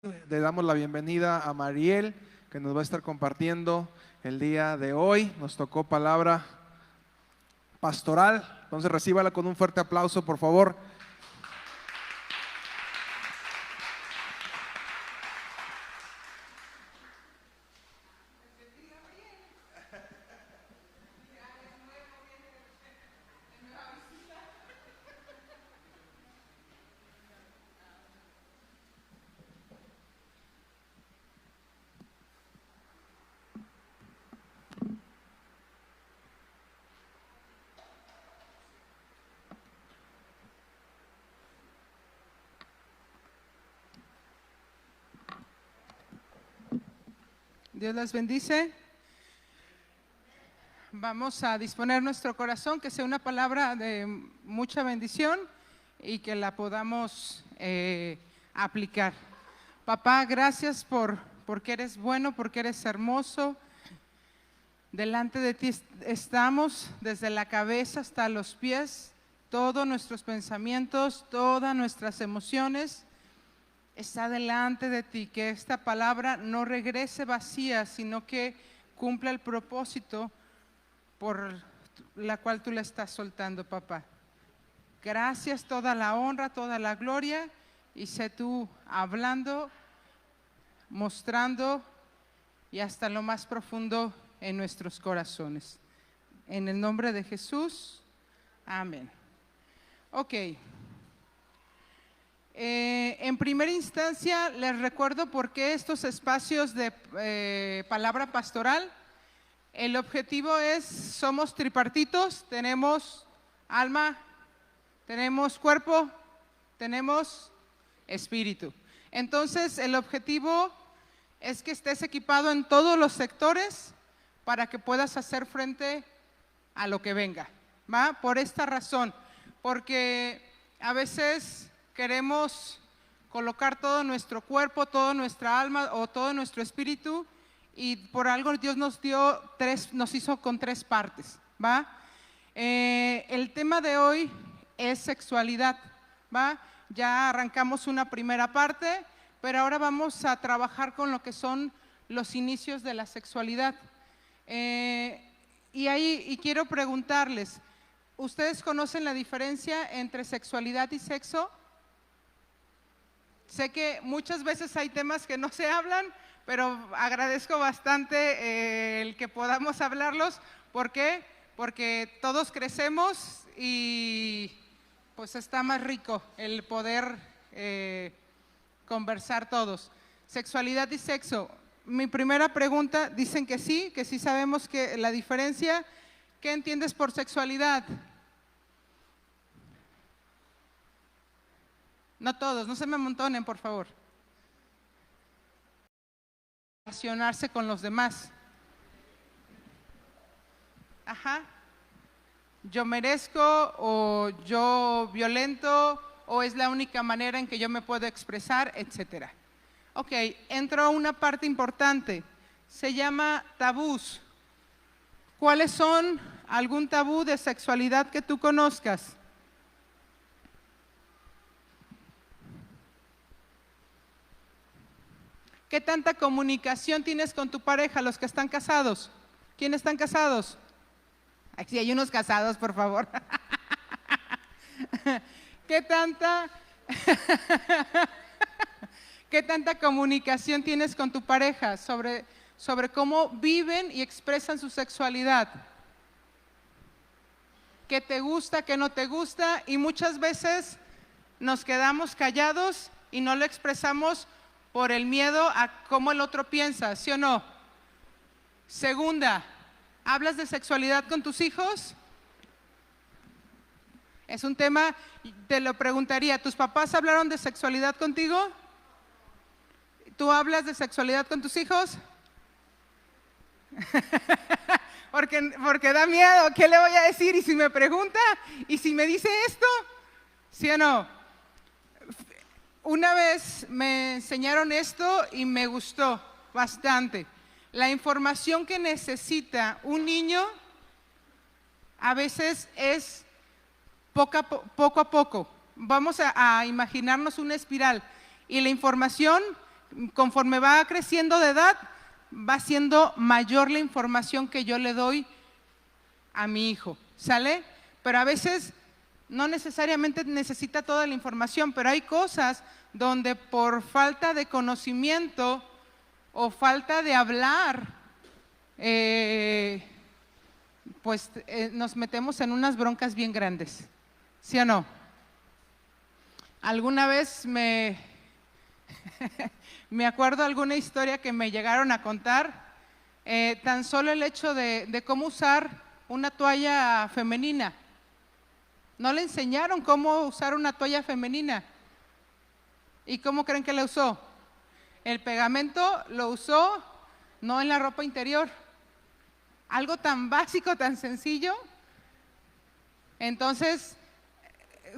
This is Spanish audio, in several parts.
Le damos la bienvenida a Mariel, que nos va a estar compartiendo el día de hoy. Nos tocó palabra pastoral, entonces recíbala con un fuerte aplauso, por favor. Dios les bendice. Vamos a disponer nuestro corazón, que sea una palabra de mucha bendición y que la podamos aplicar. Papá, gracias porque eres bueno, porque eres hermoso. Delante de ti estamos, desde la cabeza hasta los pies, todos nuestros pensamientos, todas nuestras emociones. Está delante de ti, que esta palabra no regrese vacía, sino que cumpla el propósito por la cual tú la estás soltando, papá. Gracias, toda la honra, toda la gloria, y sé tú hablando, mostrando y hasta lo más profundo en nuestros corazones. En el nombre de Jesús, amén. Ok. En primera instancia les recuerdo por qué estos espacios de palabra pastoral. El objetivo es, somos tripartitos, tenemos alma, tenemos cuerpo, tenemos espíritu. Entonces el objetivo es que estés equipado en todos los sectores para que puedas hacer frente a lo que venga, ¿va? Por esta razón, porque a veces queremos colocar todo nuestro cuerpo, toda nuestra alma o todo nuestro espíritu, y por algo Dios nos hizo con tres partes, ¿va? El tema de hoy es sexualidad, ¿va? Ya arrancamos una primera parte, pero ahora vamos a trabajar con lo que son los inicios de la sexualidad. Y quiero preguntarles, ¿ustedes conocen la diferencia entre sexualidad y sexo? Sé que muchas veces hay temas que no se hablan, pero agradezco bastante el que podamos hablarlos. ¿Por qué? Porque todos crecemos y pues está más rico el poder conversar todos. Sexualidad y sexo. Mi primera pregunta, dicen que sí sabemos que la diferencia. ¿Qué entiendes por sexualidad? No todos, no se me amontonen, por favor. Relacionarse con los demás. Ajá. Yo merezco, o yo violento, o es la única manera en que yo me puedo expresar, etcétera. Ok, entro a una parte importante. Se llama tabús. ¿Cuáles son algún tabú de sexualidad que tú conozcas? ¿Qué tanta comunicación tienes con tu pareja, los que están casados? ¿Quiénes están casados? Aquí hay unos casados, por favor. ¿Qué tanta comunicación tienes con tu pareja sobre cómo viven y expresan su sexualidad? ¿Qué te gusta, qué no te gusta? Y muchas veces nos quedamos callados y no lo expresamos por el miedo a cómo el otro piensa, ¿sí o no? Segunda, ¿hablas de sexualidad con tus hijos? Es un tema, te lo preguntaría, ¿tus papás hablaron de sexualidad contigo? ¿Tú hablas de sexualidad con tus hijos? porque da miedo, ¿qué le voy a decir? ¿Y si me pregunta? ¿Y si me dice esto? ¿Sí o no? Una vez me enseñaron esto y me gustó bastante. La información que necesita un niño a veces es poco a poco. Vamos a imaginarnos una espiral y la información conforme va creciendo de edad, va siendo mayor la información que yo le doy a mi hijo, ¿sale? Pero a veces no necesariamente necesita toda la información, pero hay cosas donde por falta de conocimiento o falta de hablar, nos metemos en unas broncas bien grandes, ¿sí o no? Alguna vez me acuerdo alguna historia que me llegaron a contar, tan solo el hecho de cómo usar una toalla femenina. No le enseñaron cómo usar una toalla femenina. ¿Y cómo creen que la usó? El pegamento lo usó no en la ropa interior. Algo tan básico, tan sencillo. Entonces,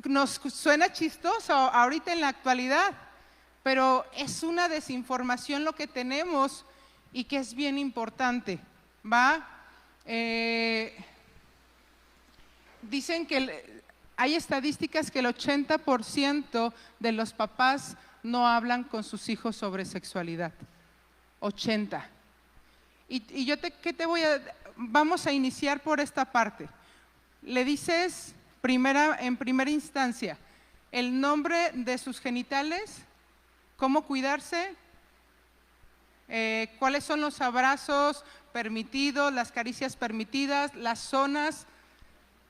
nos suena chistoso ahorita en la actualidad, pero es una desinformación lo que tenemos y que es bien importante, ¿va? Dicen que hay estadísticas que el 80% de los papás no hablan con sus hijos sobre sexualidad. 80. Y yo vamos a iniciar por esta parte. Le dices en primera instancia el nombre de sus genitales, cómo cuidarse, cuáles son los abrazos permitidos, las caricias permitidas, las zonas.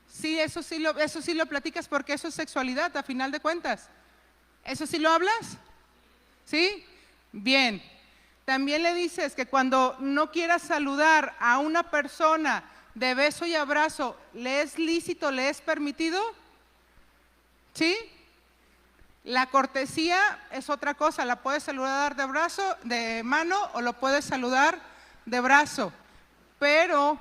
Sí, eso sí lo platicas porque eso es sexualidad a final de cuentas. ¿Eso sí lo hablas? ¿Sí? Bien. También le dices que cuando no quieras saludar a una persona de beso y abrazo, ¿le es lícito, le es permitido? ¿Sí? La cortesía es otra cosa, la puedes saludar de mano o lo puedes saludar de brazo, pero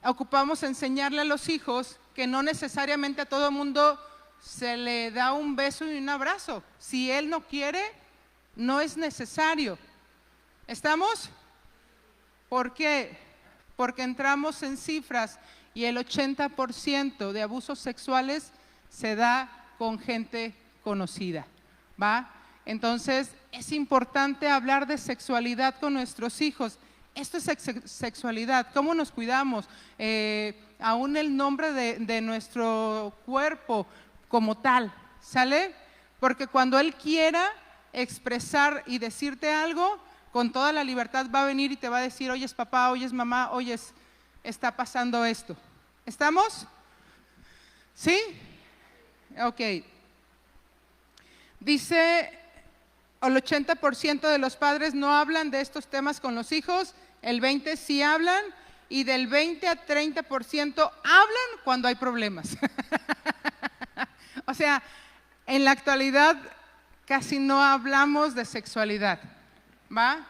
ocupamos enseñarle a los hijos que no necesariamente a todo mundo se le da un beso y un abrazo. Si él no quiere, no es necesario. ¿Estamos? ¿Por qué? Porque entramos en cifras y el 80% de abusos sexuales se da con gente conocida, ¿va? Entonces, es importante hablar de sexualidad con nuestros hijos. Esto es sexualidad, cómo nos cuidamos, aún el nombre de nuestro cuerpo como tal, ¿sale? Porque cuando él quiera expresar y decirte algo, con toda la libertad va a venir y te va a decir, oyes papá, oyes mamá, oyes, está pasando esto. ¿Estamos? ¿Sí? Ok. Dice, el 80% de los padres no hablan de estos temas con los hijos, el 20% sí hablan y del 20 a 30% hablan cuando hay problemas. O sea, en la actualidad casi no hablamos de sexualidad, ¿va?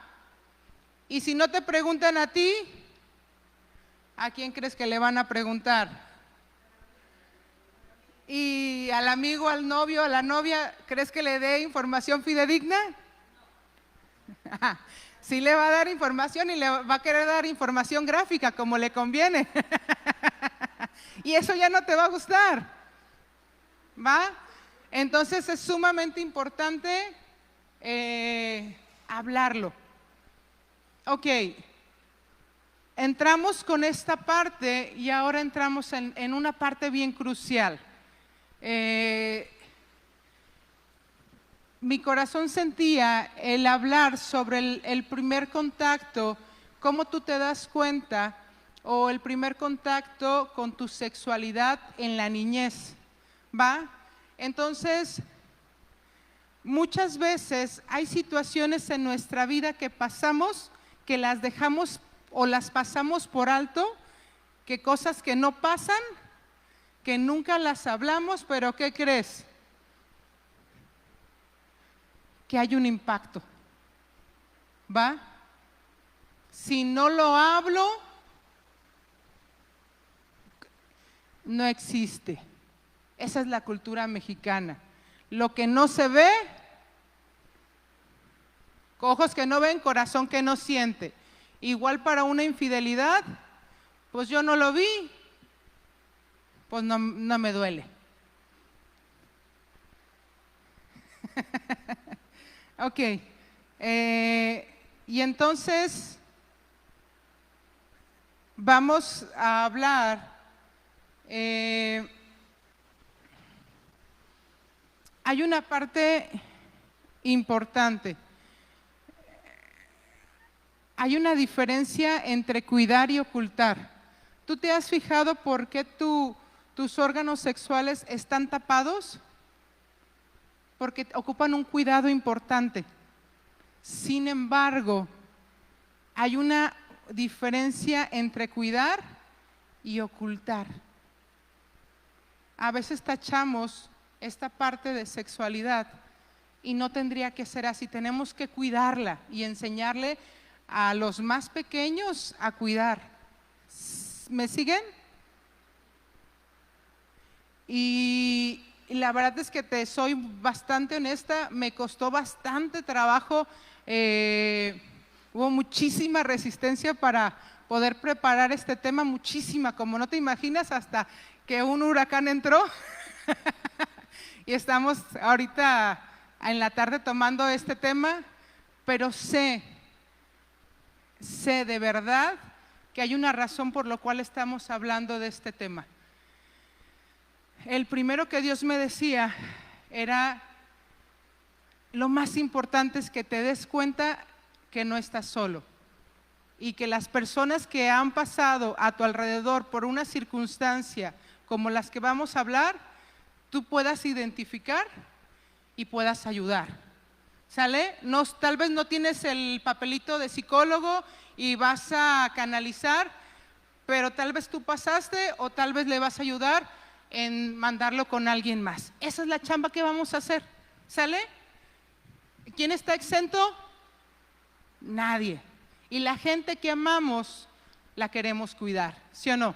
Y si no te preguntan a ti, ¿a quién crees que le van a preguntar? ¿Y al amigo, al novio, a la novia, crees que le dé información fidedigna? Sí le va a dar información y le va a querer dar información gráfica como le conviene. Y eso ya no te va a gustar, ¿va? Entonces es sumamente importante hablarlo. Ok, entramos con esta parte y ahora entramos en una parte bien crucial. Mi corazón sentía el hablar sobre el primer contacto, cómo tú te das cuenta, o el primer contacto con tu sexualidad en la niñez, ¿va? Entonces, muchas veces hay situaciones en nuestra vida que pasamos, que las dejamos o las pasamos por alto, que cosas que no pasan, que nunca las hablamos, pero ¿qué crees? Que hay un impacto, ¿va? Si no lo hablo, no existe. Esa es la cultura mexicana. Lo que no se ve, ojos que no ven, corazón que no siente. Igual para una infidelidad, pues yo no lo vi, pues no me duele. Ok, Y entonces vamos a hablar, hay una parte importante. Hay una diferencia entre cuidar y ocultar. ¿Tú te has fijado por qué tus órganos sexuales están tapados? Porque ocupan un cuidado importante. Sin embargo, hay una diferencia entre cuidar y ocultar. A veces tachamos esta parte de sexualidad y no tendría que ser así. Tenemos que cuidarla y enseñarle a los más pequeños a cuidar. ¿Me siguen? Y la verdad es que te soy bastante honesta, me costó bastante trabajo, hubo muchísima resistencia para poder preparar este tema, muchísima, como no te imaginas, hasta que un huracán entró y estamos ahorita en la tarde tomando este tema, pero sé de verdad que hay una razón por la cual estamos hablando de este tema. El primero que Dios me decía era, lo más importante es que te des cuenta que no estás solo y que las personas que han pasado a tu alrededor por una circunstancia como las que vamos a hablar, tú puedas identificar y puedas ayudar. ¿Sale? No, tal vez no tienes el papelito de psicólogo y vas a canalizar, pero tal vez tú pasaste o tal vez le vas a ayudar en mandarlo con alguien más. Esa es la chamba que vamos a hacer. ¿Sale? ¿Quién está exento? Nadie. Y la gente que amamos la queremos cuidar, ¿sí o no?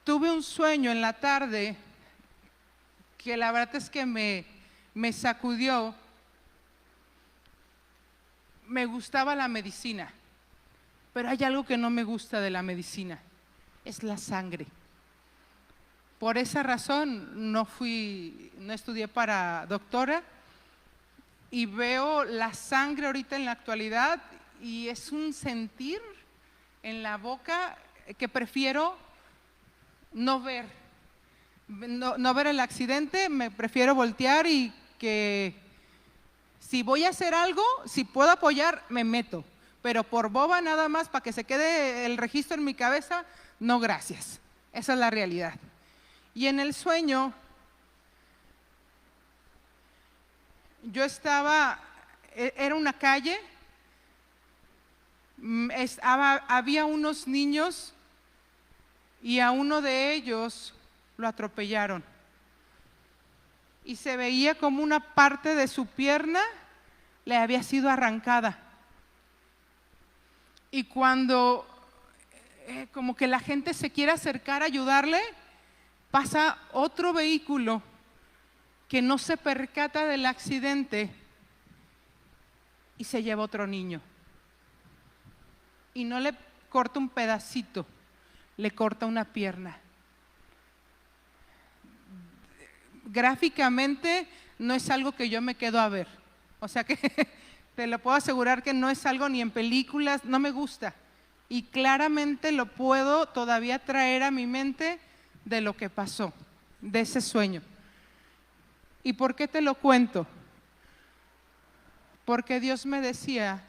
Tuve un sueño en la tarde que la verdad es que me sacudió. Me gustaba la medicina, pero hay algo que no me gusta de la medicina, es la sangre. Por esa razón no estudié para doctora y veo la sangre ahorita en la actualidad y es un sentir en la boca que prefiero no ver. No ver el accidente, me prefiero voltear y que si voy a hacer algo, si puedo apoyar, me meto. Pero por boba nada más, para que se quede el registro en mi cabeza, no gracias. Esa es la realidad. Y en el sueño, yo estaba, era una calle, había unos niños y a uno de ellos lo atropellaron y se veía como una parte de su pierna le había sido arrancada. Y cuando como que la gente se quiere acercar a ayudarle, pasa otro vehículo que no se percata del accidente y se lleva otro niño. Y no le corta un pedacito, le corta una pierna. Gráficamente no es algo que yo me quedo a ver, o sea que te lo puedo asegurar que no es algo ni en películas, no me gusta y claramente lo puedo todavía traer a mi mente de lo que pasó, de ese sueño. ¿Y por qué te lo cuento? Porque Dios me decía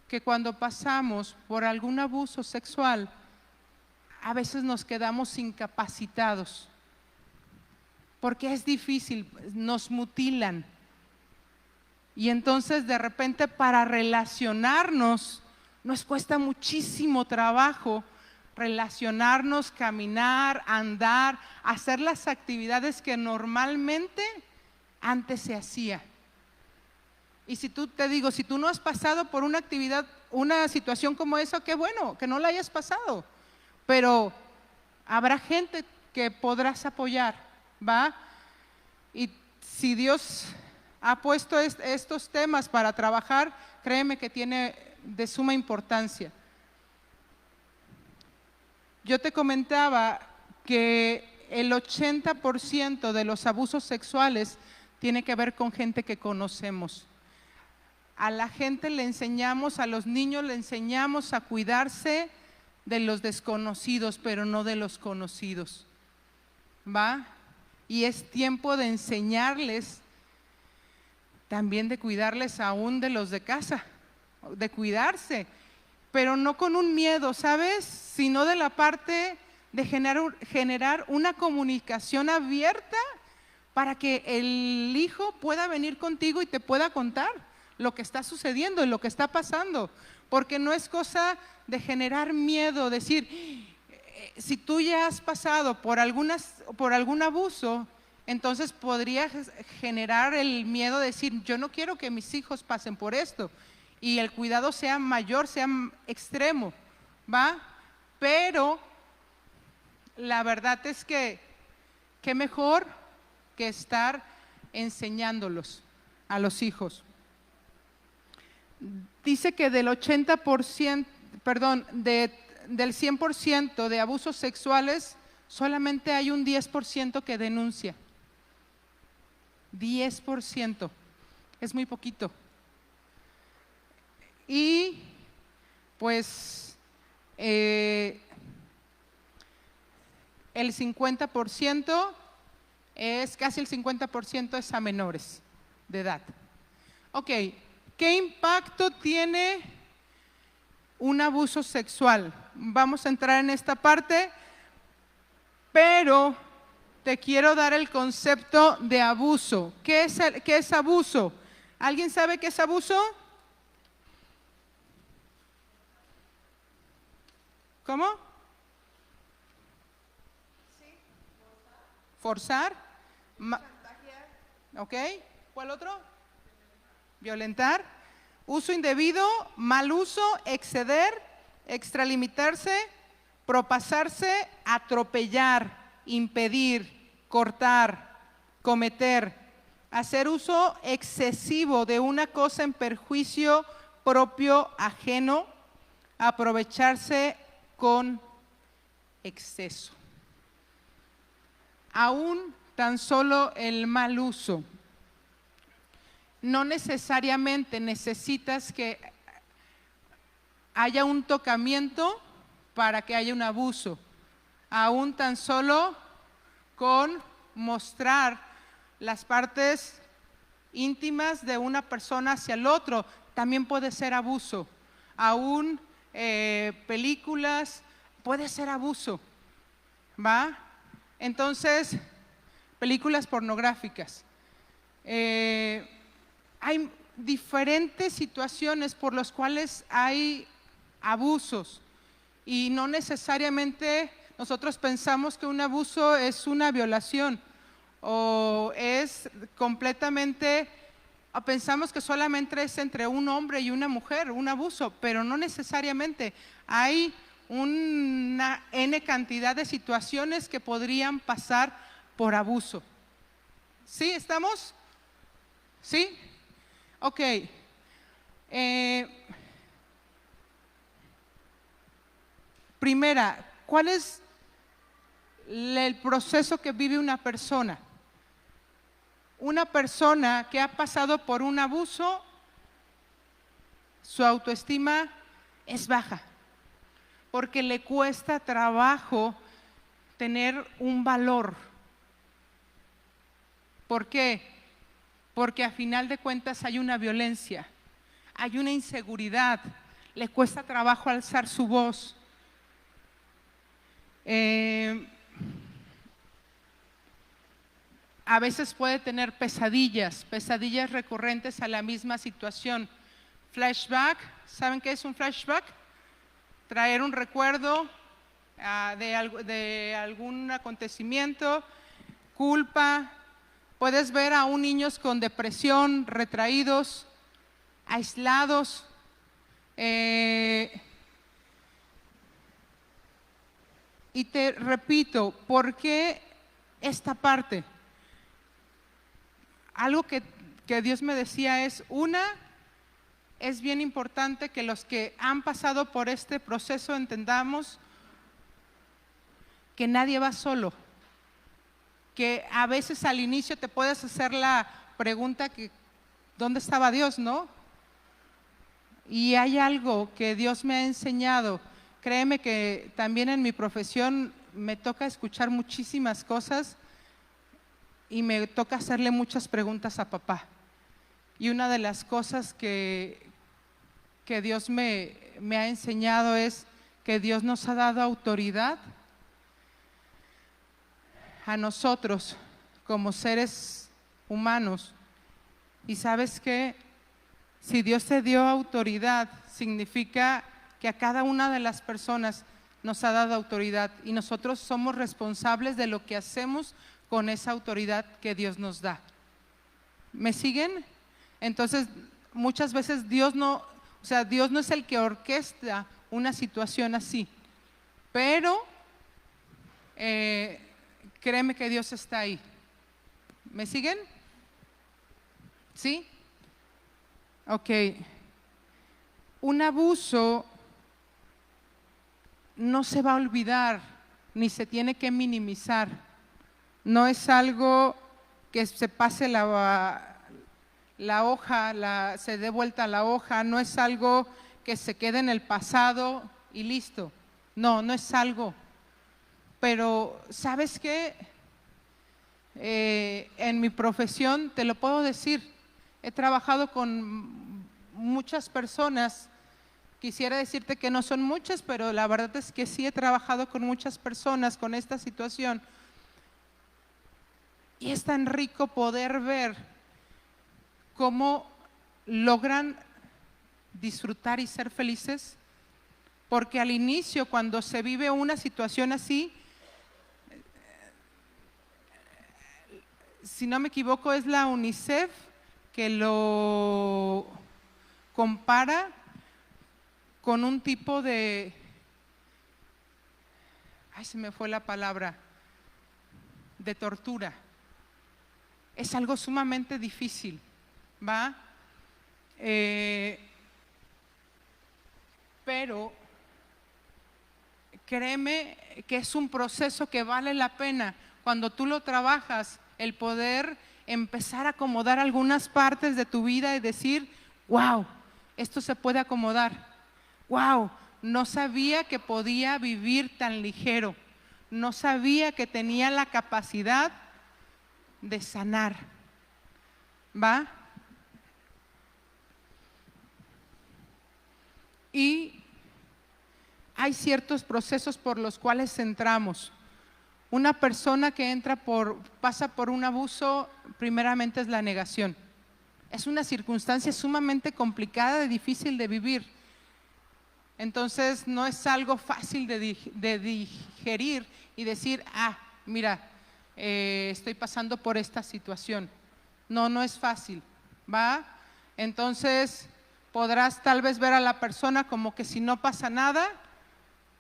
que cuando pasamos por algún abuso sexual, a veces nos quedamos incapacitados. Porque es difícil, nos mutilan. Y entonces de repente para relacionarnos nos cuesta muchísimo trabajo relacionarnos, caminar, andar, hacer las actividades que normalmente antes se hacía. Y si tú si tú no has pasado por una actividad, una situación como esa, qué bueno que no la hayas pasado, pero habrá gente que podrás apoyar, ¿va? Y si Dios ha puesto estos temas para trabajar, créeme que tiene de suma importancia. Yo te comentaba que el 80% de los abusos sexuales tiene que ver con gente que conocemos. A la gente le enseñamos, a los niños le enseñamos a cuidarse de los desconocidos, pero no de los conocidos. ¿Va? Y es tiempo de enseñarles, también de cuidarles aún de los de casa, de cuidarse, pero no con un miedo, ¿sabes? Sino de la parte de generar una comunicación abierta para que el hijo pueda venir contigo y te pueda contar lo que está sucediendo y lo que está pasando, porque no es cosa de generar miedo, decir, si tú ya has pasado por algún abuso, entonces podría generar el miedo de decir, yo no quiero que mis hijos pasen por esto, y el cuidado sea mayor, sea extremo, ¿va? Pero la verdad es que qué mejor que estar enseñándolos a los hijos. Dice que del 80%, del 100% de abusos sexuales, solamente hay un 10% que denuncia. 10%, es muy poquito. Y pues el 50%, casi el 50% es a menores de edad. Ok, ¿qué impacto tiene un abuso sexual? Vamos a entrar en esta parte, pero te quiero dar el concepto de abuso. ¿Qué es abuso? ¿Alguien sabe qué es abuso? ¿Cómo? Forzar. ¿Ok? ¿Cuál otro? Violentar. Uso indebido, mal uso, exceder, extralimitarse, propasarse, atropellar, impedir, cortar, cometer, hacer uso excesivo de una cosa en perjuicio propio ajeno, aprovecharse con exceso. Aún tan solo el mal uso. No necesariamente necesitas que haya un tocamiento para que haya un abuso. Aún tan solo con mostrar las partes íntimas de una persona hacia el otro, también puede ser abuso. Aún películas, puede ser abuso, ¿va? Entonces, películas pornográficas. Hay diferentes situaciones por las cuales hay abusos y no necesariamente nosotros pensamos que un abuso es una violación o es completamente, pensamos que solamente es entre un hombre y una mujer, un abuso, pero no necesariamente. Hay una N cantidad de situaciones que podrían pasar por abuso. ¿Sí? ¿Estamos? ¿Sí? Ok. Primera, ¿cuál es el proceso que vive una persona? Una persona que ha pasado por un abuso, su autoestima es baja, porque le cuesta trabajo tener un valor. ¿Por qué? Porque a final de cuentas hay una violencia, hay una inseguridad, le cuesta trabajo alzar su voz. A veces puede tener pesadillas recurrentes a la misma situación. Flashback, ¿saben qué es un flashback? Traer un recuerdo de algún acontecimiento, culpa. Puedes ver a niños con depresión, retraídos, aislados. Y te repito, ¿por qué esta parte? Algo que Dios me decía es bien importante que los que han pasado por este proceso entendamos que nadie va solo, que a veces al inicio te puedes hacer la pregunta que ¿dónde estaba Dios, no? Y hay algo que Dios me ha enseñado. Créeme que también en mi profesión me toca escuchar muchísimas cosas y me toca hacerle muchas preguntas a papá. Y una de las cosas que Dios me ha enseñado es que Dios nos ha dado autoridad a nosotros como seres humanos. Y sabes que si Dios te dio autoridad, significa que a cada una de las personas nos ha dado autoridad y nosotros somos responsables de lo que hacemos con esa autoridad que Dios nos da. ¿Me siguen? Entonces, muchas veces Dios no es el que orquesta una situación así, pero créeme que Dios está ahí. ¿Me siguen? ¿Sí? Ok. Un abuso no se va a olvidar, ni se tiene que minimizar. No es algo que se pase la hoja, se dé vuelta la hoja, no es algo que se quede en el pasado y listo. No, no es algo. Pero, ¿sabes qué? En mi profesión, te lo puedo decir, he trabajado con muchas personas. Quisiera decirte que no son muchas, pero la verdad es que sí he trabajado con muchas personas con esta situación. Y es tan rico poder ver cómo logran disfrutar y ser felices, porque al inicio, cuando se vive una situación así, si no me equivoco, es la UNICEF que lo compara con un tipo de, se me fue la palabra, de tortura. Es algo sumamente difícil, ¿va? Pero créeme que es un proceso que vale la pena cuando tú lo trabajas, el poder empezar a acomodar algunas partes de tu vida y decir, wow, esto se puede acomodar, wow, no sabía que podía vivir tan ligero, no sabía que tenía la capacidad de sanar, ¿va? Y hay ciertos procesos por los cuales entramos. Una persona que pasa por un abuso, primeramente es la negación. Es una circunstancia sumamente complicada y difícil de vivir. Entonces no es algo fácil de digerir y decir, mira, estoy pasando por esta situación. No, no es fácil, ¿va? Entonces podrás tal vez ver a la persona como que si no pasa nada,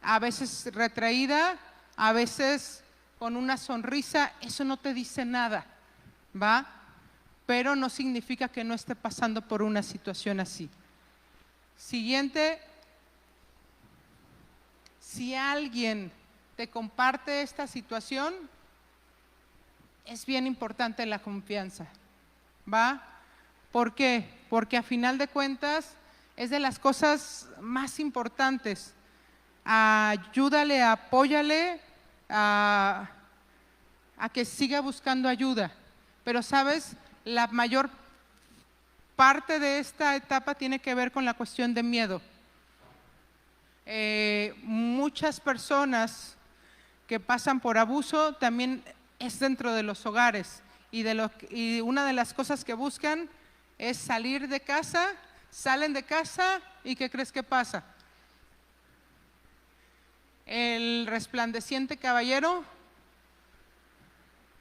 a veces retraída, a veces con una sonrisa, eso no te dice nada, ¿va? Pero no significa que no esté pasando por una situación así. Siguiente, si alguien te comparte esta situación, es bien importante la confianza, ¿va? ¿Por qué? Porque a final de cuentas es de las cosas más importantes. Ayúdale, apóyale a que siga buscando ayuda. Pero sabes, la mayor parte de esta etapa tiene que ver con la cuestión de miedo. Muchas personas que pasan por abuso también es dentro de los hogares y una de las cosas que buscan es salir de casa, salen de casa y ¿qué crees que pasa? El resplandeciente caballero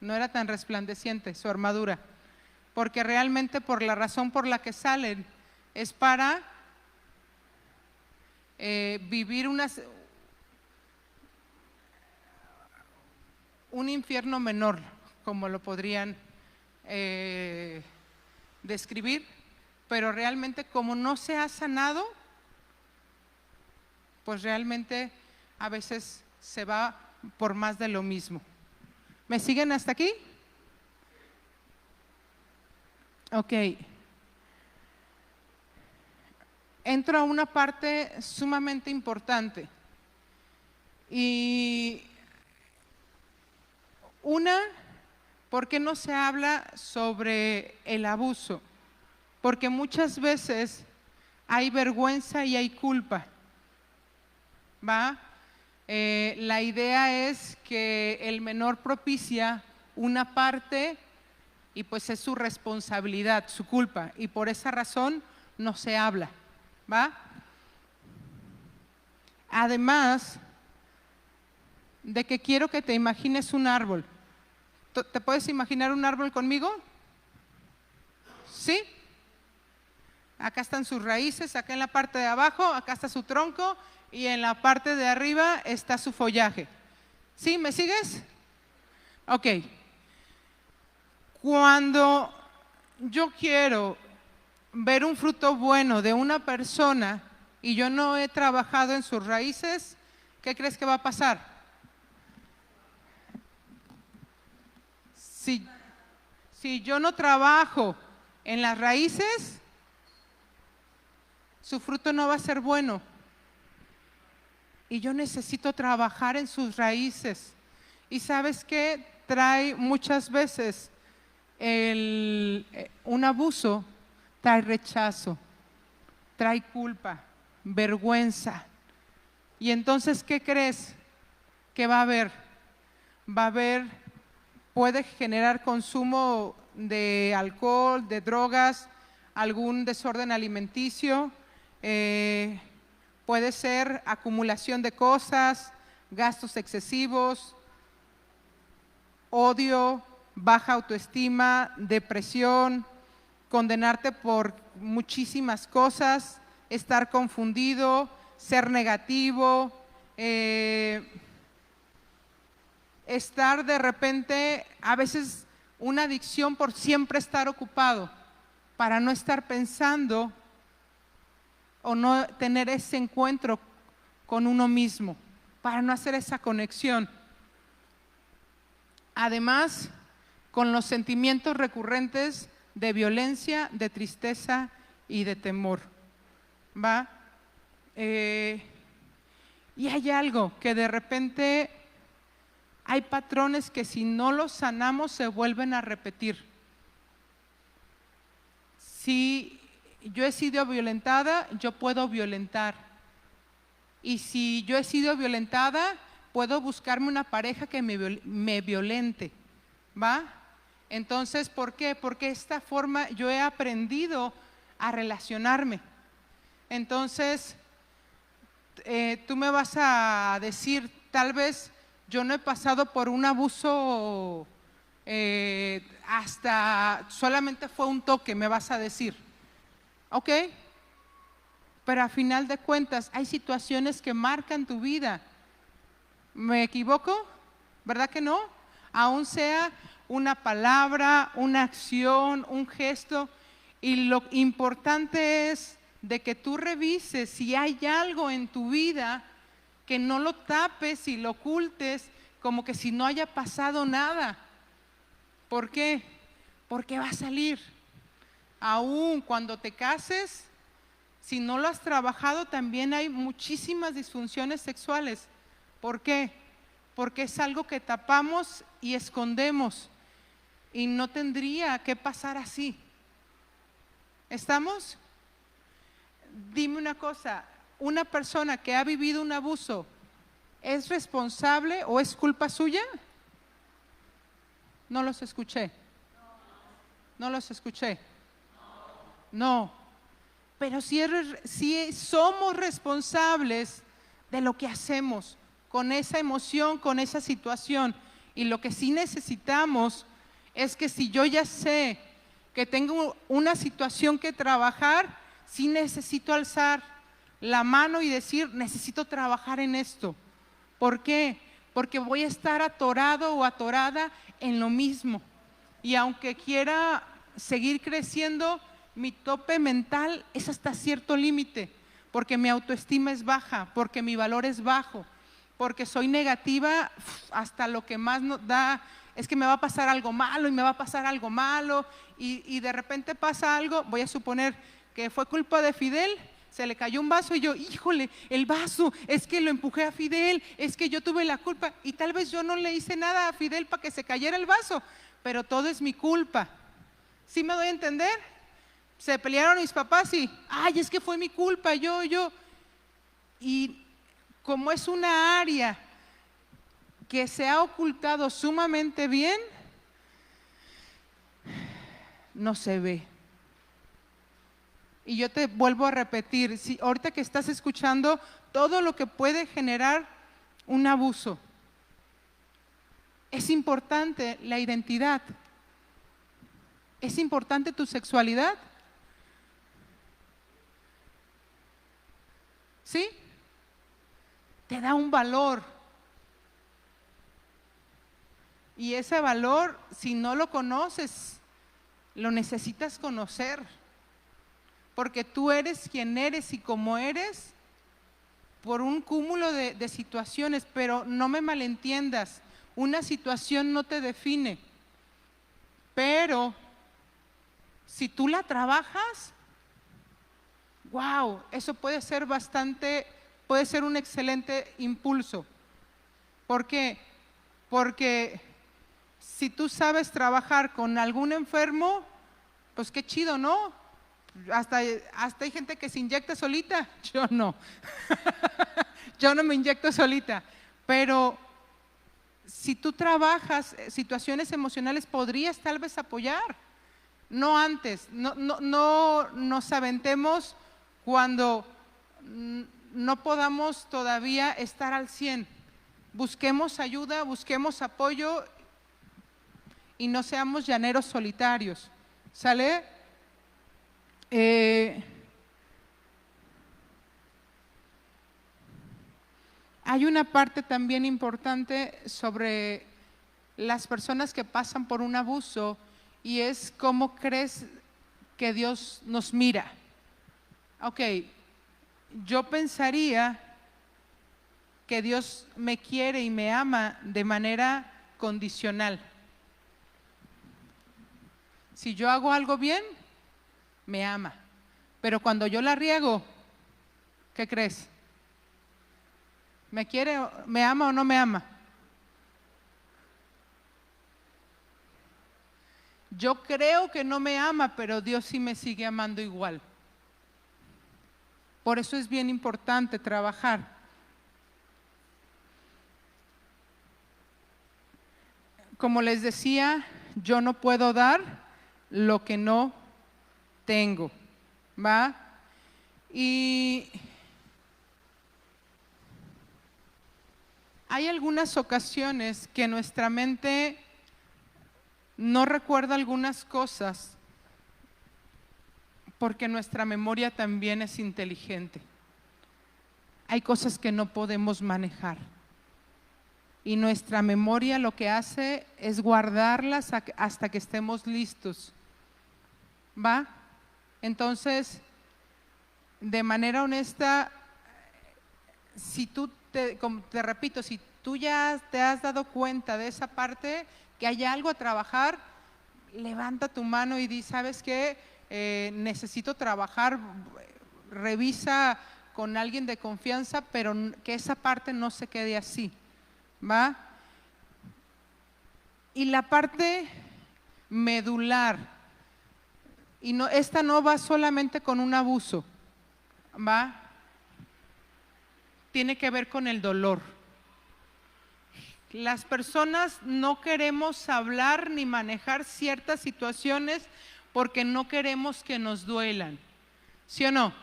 no era tan resplandeciente su armadura, porque realmente por la razón por la que salen es para vivir un infierno menor, como lo podrían describir, pero realmente como no se ha sanado, pues realmente a veces se va por más de lo mismo. ¿Me siguen hasta aquí? Ok. Entro a una parte sumamente importante. Y una, ¿por qué no se habla sobre el abuso? Porque muchas veces hay vergüenza y hay culpa, ¿va? La idea es que el menor propicia una parte y pues es su responsabilidad, su culpa, y por esa razón no se habla, ¿va? Además de que quiero que te imagines un árbol. ¿Te puedes imaginar un árbol conmigo? ¿Sí? Acá están sus raíces, acá en la parte de abajo, acá está su tronco y en la parte de arriba está su follaje. ¿Sí? ¿Me sigues? Ok. Cuando yo quiero ver un fruto bueno de una persona y yo no he trabajado en sus raíces, ¿qué crees que va a pasar? Si yo no trabajo en las raíces, su fruto no va a ser bueno. Y yo necesito trabajar en sus raíces. ¿Y sabes qué? Trae muchas veces un abuso, trae rechazo, trae culpa, vergüenza. Y entonces, ¿qué crees que va a haber? Va a haber, puede generar consumo de alcohol, de drogas, algún desorden alimenticio, puede ser acumulación de cosas, gastos excesivos, odio, baja autoestima, depresión, condenarte por muchísimas cosas, estar confundido, ser negativo, estar de repente, a veces una adicción por siempre estar ocupado, para no estar pensando o no tener ese encuentro con uno mismo, para no hacer esa conexión. Además, con los sentimientos recurrentes de violencia, de tristeza y de temor, ¿va? Y hay algo que de repente hay patrones que si no los sanamos se vuelven a repetir. Si yo he sido violentada, yo puedo violentar. Y si yo he sido violentada, puedo buscarme una pareja que me violente, ¿va? Entonces, ¿por qué? Porque esta forma yo he aprendido a relacionarme. Entonces, tú me vas a decir, tal vez yo no he pasado por un abuso hasta solamente fue un toque, me vas a decir. ¿Ok? Pero a final de cuentas hay situaciones que marcan tu vida. ¿Me equivoco? ¿Verdad que no? Aún sea una palabra, una acción, un gesto. Y lo importante es de que tú revises si hay algo en tu vida que no lo tapes y lo ocultes como que si no haya pasado nada. ¿Por qué? Porque va a salir. Aún cuando te cases, si no lo has trabajado, también hay muchísimas disfunciones sexuales. ¿Por qué? Porque es algo que tapamos y escondemos y no tendría que pasar así. ¿Estamos? Dime una cosa, una persona que ha vivido un abuso, ¿es responsable o es culpa suya? No los escuché. No los escuché. No. Pero si somos responsables de lo que hacemos con esa emoción, con esa situación. Y lo que sí necesitamos es que si yo ya sé que tengo una situación que trabajar, sí necesito alzar la mano y decir, necesito trabajar en esto. ¿Por qué? Porque voy a estar atorado o atorada en lo mismo. Y aunque quiera seguir creciendo, mi tope mental es hasta cierto límite, porque mi autoestima es baja, porque mi valor es bajo, porque soy negativa hasta lo que más nos da es que me va a pasar algo malo y me va a pasar algo malo y de repente pasa algo, voy a suponer que fue culpa de Fidel, se le cayó un vaso y yo, híjole, el vaso, es que lo empujé a Fidel, es que yo tuve la culpa y tal vez yo no le hice nada a Fidel para que se cayera el vaso, pero todo es mi culpa. ¿Sí me doy a entender? Se pelearon mis papás y, ay, es que fue mi culpa, yo. Y como es una área que se ha ocultado sumamente bien, no se ve. Y yo te vuelvo a repetir, si ahorita que estás escuchando todo lo que puede generar un abuso, es importante la identidad, es importante tu sexualidad, ¿sí? Te da un valor. Y ese valor, si no lo conoces, lo necesitas conocer. Porque tú eres quien eres y como eres por un cúmulo de situaciones, pero no me malentiendas, una situación no te define. Pero si tú la trabajas, wow, eso puede ser un excelente impulso. ¿Por qué? Porque si tú sabes trabajar con algún enfermo, pues qué chido, ¿no? Hasta hay gente que se inyecta solita, yo no. Yo no me inyecto solita, pero si tú trabajas situaciones emocionales podrías tal vez apoyar, no antes, no nos aventemos cuando no podamos todavía estar al 100. Busquemos ayuda, busquemos apoyo y no seamos llaneros solitarios, ¿sale? Hay una parte también importante sobre las personas que pasan por un abuso y es cómo crees que Dios nos mira. Ok, yo pensaría que Dios me quiere y me ama de manera condicional. Si yo hago algo bien, me ama. Pero cuando yo la riego, ¿qué crees? ¿Me quiere, me ama o no me ama? Yo creo que no me ama, pero Dios sí me sigue amando igual. Por eso es bien importante trabajar. Como les decía, yo no puedo dar lo que no tengo, ¿va? Y hay algunas ocasiones que nuestra mente no recuerda algunas cosas porque nuestra memoria también es inteligente. Hay cosas que no podemos manejar y nuestra memoria lo que hace es guardarlas hasta que estemos listos, ¿va? Entonces, de manera honesta, si tú como te repito, si tú ya te has dado cuenta de esa parte, que hay algo a trabajar, levanta tu mano y di, ¿sabes qué? Necesito trabajar, revisa con alguien de confianza, pero que esa parte no se quede así, ¿va? Y la parte medular, y no, esta no va solamente con un abuso, ¿va? Tiene que ver con el dolor. Las personas no queremos hablar ni manejar ciertas situaciones porque no queremos que nos duelan, ¿sí o no?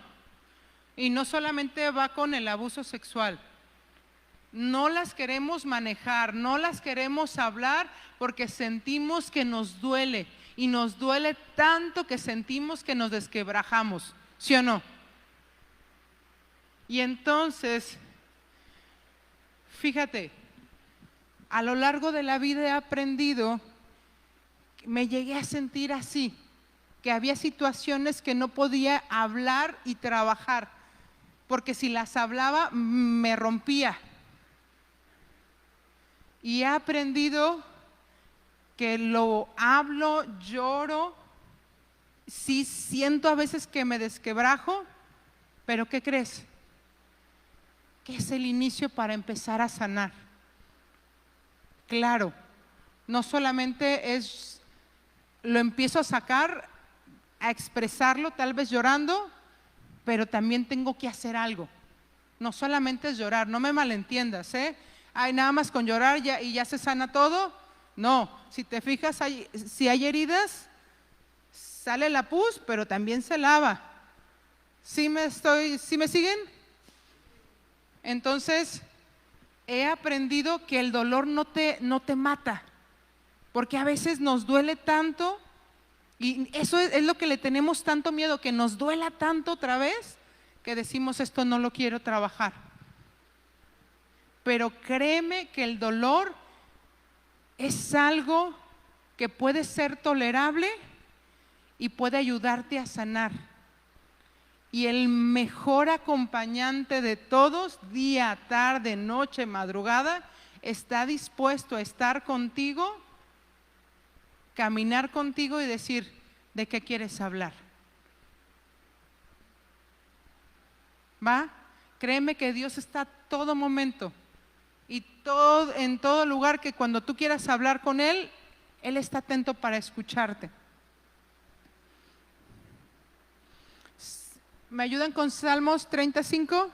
Y no solamente va con el abuso sexual. No las queremos manejar, no las queremos hablar porque sentimos que nos duele y nos duele tanto que sentimos que nos desquebrajamos, ¿sí o no? Y entonces, fíjate, a lo largo de la vida he aprendido, me llegué a sentir así, que había situaciones que no podía hablar y trabajar, porque si las hablaba me rompía. Y he aprendido que lo hablo, lloro, sí siento a veces que me desquebrajo, pero ¿qué crees? Que es el inicio para empezar a sanar. Claro, no solamente es, lo empiezo a sacar, a expresarlo, tal vez llorando, pero también tengo que hacer algo. No solamente es llorar, no me malentiendas, ¿eh? Ay, nada más con llorar y ya se sana todo. No, si te fijas, si hay heridas, sale la pus, pero también se lava. ¿Sí me siguen? Entonces, he aprendido que el dolor no te mata, porque a veces nos duele tanto, y eso es lo que le tenemos tanto miedo, que nos duela tanto otra vez, que decimos esto no lo quiero trabajar. Pero créeme que el dolor es algo que puede ser tolerable y puede ayudarte a sanar. Y el mejor acompañante de todos, día, tarde, noche, madrugada, está dispuesto a estar contigo, caminar contigo y decir, ¿de qué quieres hablar? ¿Va? Créeme que Dios está a todo momento y en todo lugar, que cuando tú quieras hablar con Él, Él está atento para escucharte. ¿Me ayudan con Salmos 35?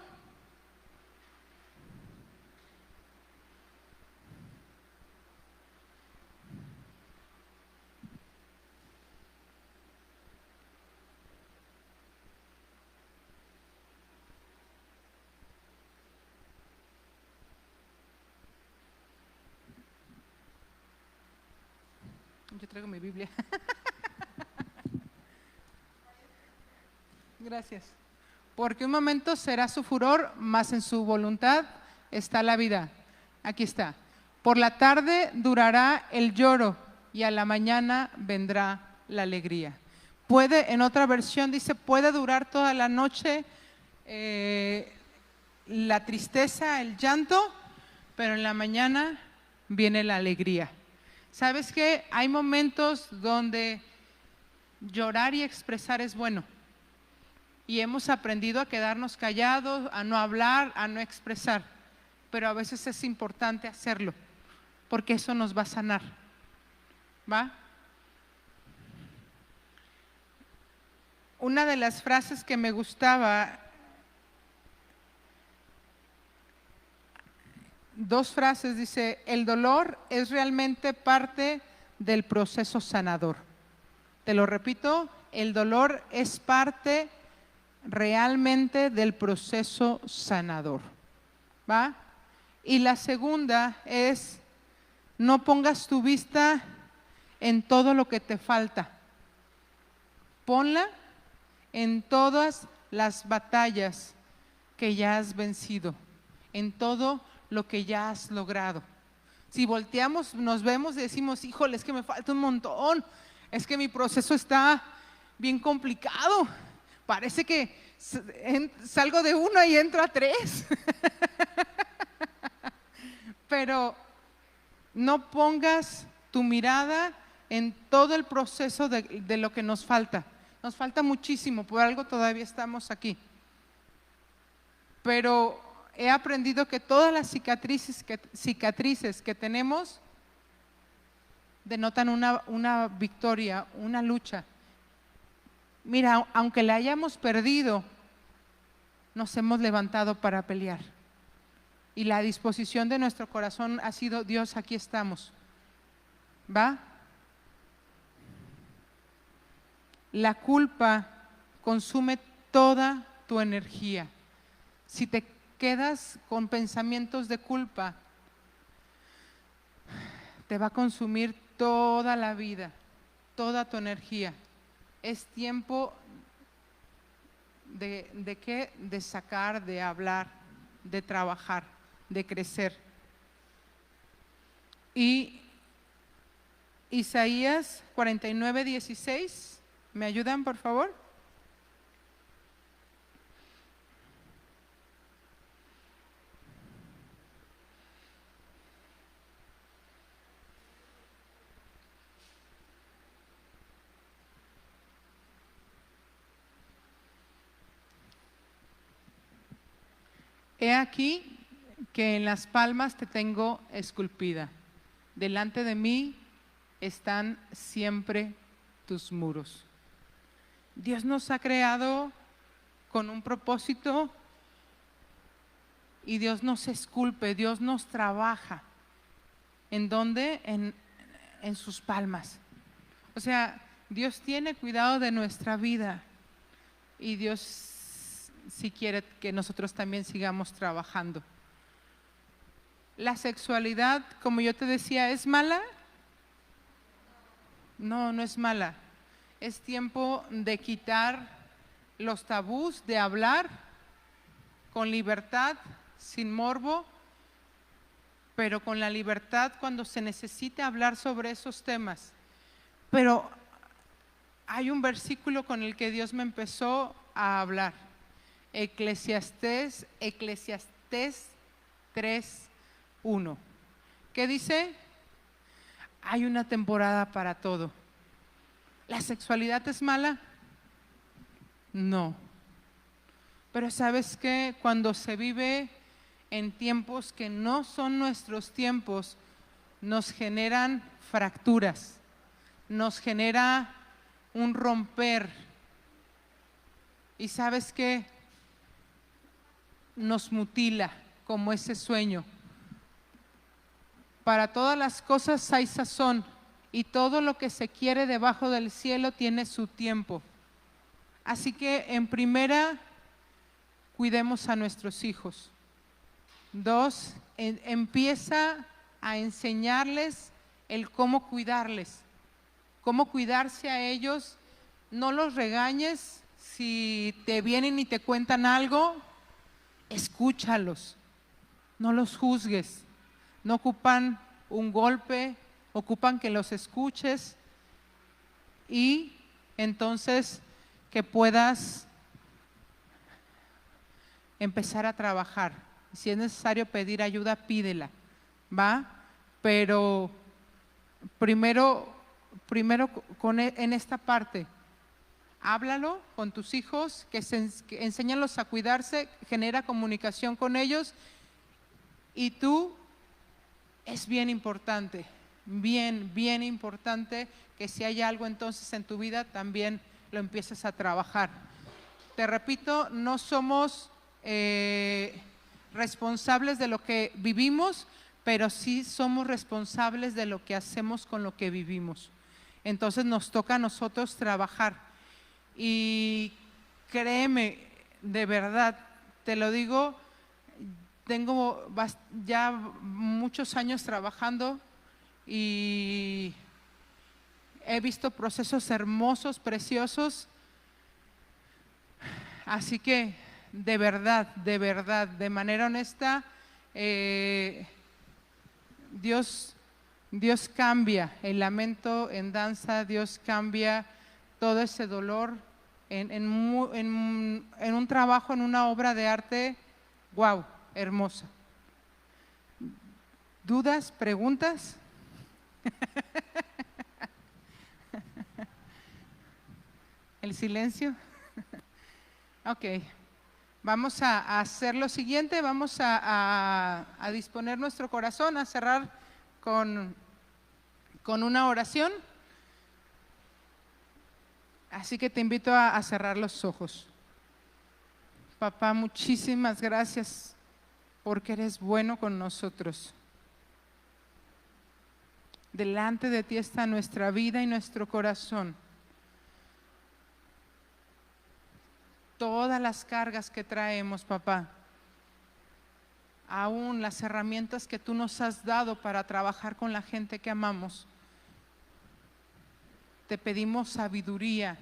Yo traigo mi Biblia. Gracias. Porque un momento será su furor, mas en su voluntad está la vida. Aquí está. Por la tarde durará el lloro y a la mañana vendrá la alegría. Puede, en otra versión dice, puede durar toda la noche la tristeza, el llanto, pero en la mañana viene la alegría. ¿Sabes qué? Hay momentos donde llorar y expresar es bueno. Y hemos aprendido a quedarnos callados, a no hablar, a no expresar. Pero a veces es importante hacerlo, porque eso nos va a sanar. ¿Va? Una de las frases que me gustaba, dos frases, dice, el dolor es realmente parte del proceso sanador. Te lo repito, el dolor es parte realmente del proceso sanador. ¿Va? Y la segunda es, no pongas tu vista en todo lo que te falta. Ponla en todas las batallas que ya has vencido, en todo lo que ya has logrado. Si volteamos, nos vemos y decimos, híjole, es que me falta un montón, es que mi proceso está bien complicado, parece que salgo de 1 y entro a 3. Pero no pongas tu mirada en todo el proceso de lo que nos falta. Nos falta muchísimo, por algo todavía estamos aquí. Pero he aprendido que todas las cicatrices que tenemos denotan una victoria, una lucha. Mira, aunque la hayamos perdido, nos hemos levantado para pelear. Y la disposición de nuestro corazón ha sido, Dios, aquí estamos. ¿Va? La culpa consume toda tu energía. Si te quedas con pensamientos de culpa, te va a consumir toda la vida, toda tu energía. Es tiempo ¿de qué? De sacar, de hablar, de trabajar, de crecer. Y Isaías 49:16, ¿me ayudan por favor? He aquí que en las palmas te tengo esculpida. Delante de mí están siempre tus muros. Dios nos ha creado con un propósito y Dios nos esculpe, Dios nos trabaja. ¿En dónde? En sus palmas. O sea, Dios tiene cuidado de nuestra vida y Dios sí quiere que nosotros también sigamos trabajando. La sexualidad, como yo te decía, ¿es mala? No, no es mala. Es tiempo de quitar los tabús, de hablar con libertad, sin morbo, pero con la libertad cuando se necesite hablar sobre esos temas. Pero hay un versículo con el que Dios me empezó a hablar. Eclesiastés 3:1. ¿Qué dice? Hay una temporada para todo. ¿La sexualidad es mala? No. Pero ¿sabes qué? Cuando se vive en tiempos que no son nuestros tiempos, nos generan fracturas, nos genera un romper. ¿Y sabes qué? Nos mutila como ese sueño. Para todas las cosas hay sazón y todo lo que se quiere debajo del cielo tiene su tiempo. Así que en primera, cuidemos a nuestros hijos. 2, empieza a enseñarles el cómo cuidarles, cómo cuidarse a ellos. No los regañes si te vienen y te cuentan algo, escúchalos, no los juzgues. No ocupan un golpe, ocupan que los escuches y entonces que puedas empezar a trabajar. Si es necesario pedir ayuda, pídela, ¿va? Pero primero en esta parte, háblalo con tus hijos, que enséñalos a cuidarse, genera comunicación con ellos y tú. Es bien importante, bien importante que si hay algo entonces en tu vida también lo empieces a trabajar. Te repito, no somos responsables de lo que vivimos, pero sí somos responsables de lo que hacemos con lo que vivimos. Entonces nos toca a nosotros trabajar. Y créeme, de verdad, te lo digo, tengo ya muchos años trabajando y he visto procesos hermosos, preciosos. Así que de verdad, de manera honesta, Dios cambia el lamento en danza, Dios cambia todo ese dolor en un trabajo, en una obra de arte, wow, hermosa. ¿Dudas? ¿Preguntas? ¿El silencio? Ok, vamos a hacer lo siguiente, vamos a disponer nuestro corazón, a cerrar con una oración. Así que te invito a cerrar los ojos. Papá, muchísimas gracias porque eres bueno con nosotros. Delante de ti está nuestra vida y nuestro corazón. Todas las cargas que traemos, papá, aún las herramientas que tú nos has dado para trabajar con la gente que amamos. Te pedimos sabiduría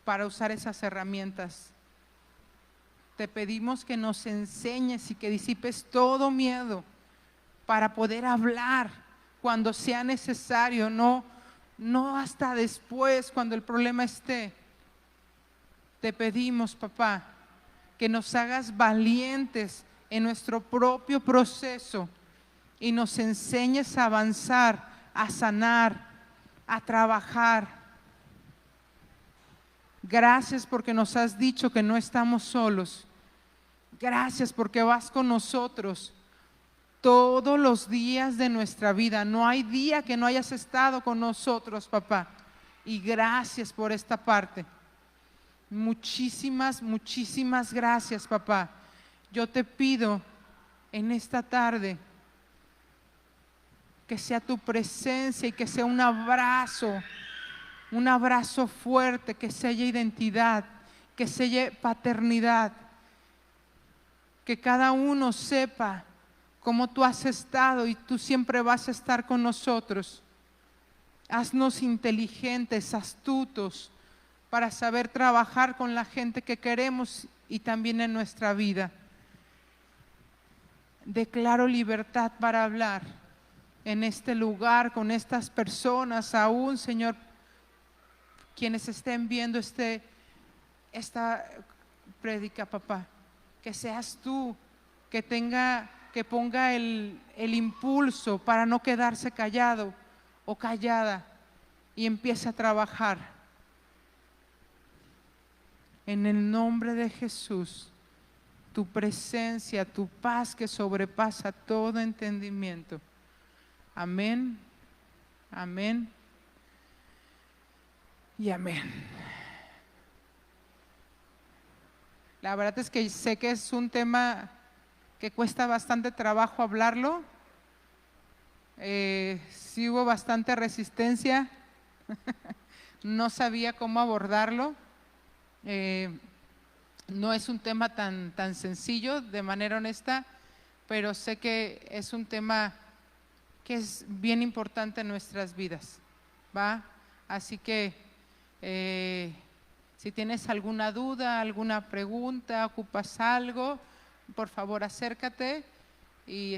para usar esas herramientas. Te pedimos que nos enseñes y que disipes todo miedo para poder hablar cuando sea necesario, no hasta después cuando el problema esté. Te pedimos, papá, que nos hagas valientes en nuestro propio proceso y nos enseñes a avanzar, a sanar, a trabajar. Gracias porque nos has dicho que no estamos solos. Gracias porque vas con nosotros todos los días de nuestra vida. No hay día que no hayas estado con nosotros, papá. Y gracias por esta parte. Muchísimas, muchísimas gracias, papá. Yo te pido en esta tarde que sea tu presencia y que sea un abrazo fuerte, que selle identidad, que selle paternidad, que cada uno sepa cómo tú has estado y tú siempre vas a estar con nosotros. Haznos inteligentes, astutos, para saber trabajar con la gente que queremos y también en nuestra vida. Declaro libertad para hablar en este lugar con estas personas, aún, Señor, quienes estén viendo esta prédica, papá, que seas tú que ponga el impulso para no quedarse callado o callada y empiece a trabajar. En el nombre de Jesús, tu presencia, tu paz que sobrepasa todo entendimiento. Amén, amén y amén. La verdad es que sé que es un tema que cuesta bastante trabajo hablarlo. Sí hubo bastante resistencia. No sabía cómo abordarlo. No es un tema tan sencillo, de manera honesta, pero sé que es un tema que es bien importante en nuestras vidas, ¿va? Así que si tienes alguna duda, alguna pregunta, ocupas algo, por favor acércate y